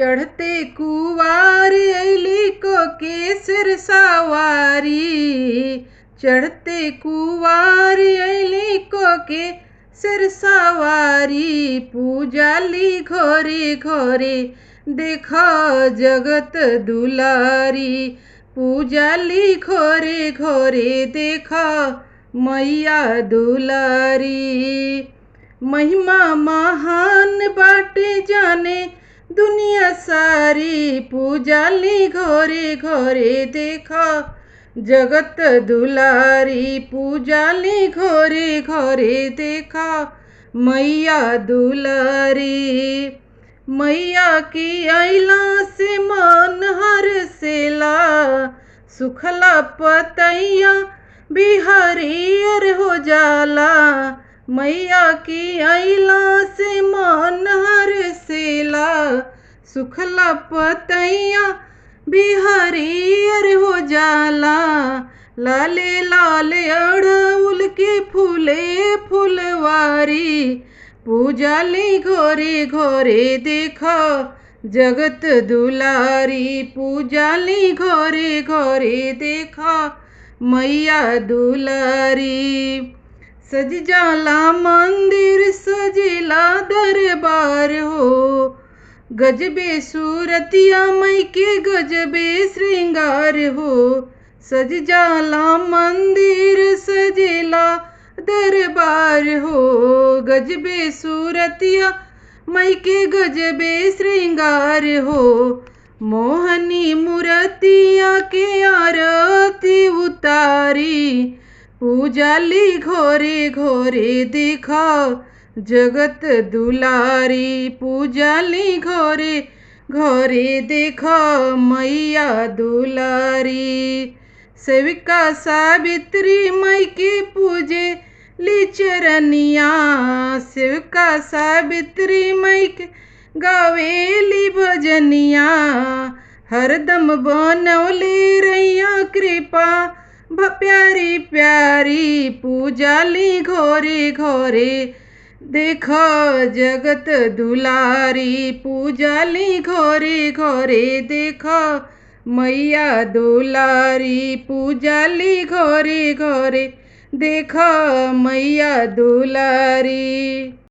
चढ़ते कुवार अइली को केसर सवारी। चढ़ते कुवार अइली को केसर सवारी। पूजाली घोरे घोरे देखा जगत दुलारी। पूजाली घोरे घोरे देखा मैया दुलारी। महिमा महान बाटे जाने दुनिया सारी। पूजाली घोरे घोरे देखा जगत दुलारी। पूजाली घोरे घोरे देखा मैया दुलारी। मैया की अइला से मन हरसेला। सुखला पतैया भी हरियर हो जाला। मैया की अइला से मन हरसेला। सुखला पतैया भी हरियर हो जाला। लाले लाले अड़हुल के फूले फुलवारी। पूजाली घोरे घोरे देखा जगत दुलारी। पूजाली घोरे घोरे देखा मैया दुलारी। सज जाला मंदिर सजेला दरबार हो। गजबे सूरतिया मई के गजबे श्रृंगार हो। सज जाला मंदिर सजेला दरबार हो। गजबे सूरतिया मई के गजबे श्रृंगार हो। मोहनी मूर्तिया के आरती उतारी। पूजाली घोरे घोरे देखा जगत दुलारी। पूजाली घोरे घोरे देखा मैया दुलारी। सेविका सावित्री मई के पूजे ली चरनिया। सेविका सावित्री मई के गावेली भजनिया। हरदम बनौले रैया कृपा प्यारी प्यारी। पूजाली घोरे घोरे देखा जगत दुलारी। पूजाली घोरे घोरे देखा मैया दुलारी। पूजाली घोरे घोरे देखा मैया दुलारी।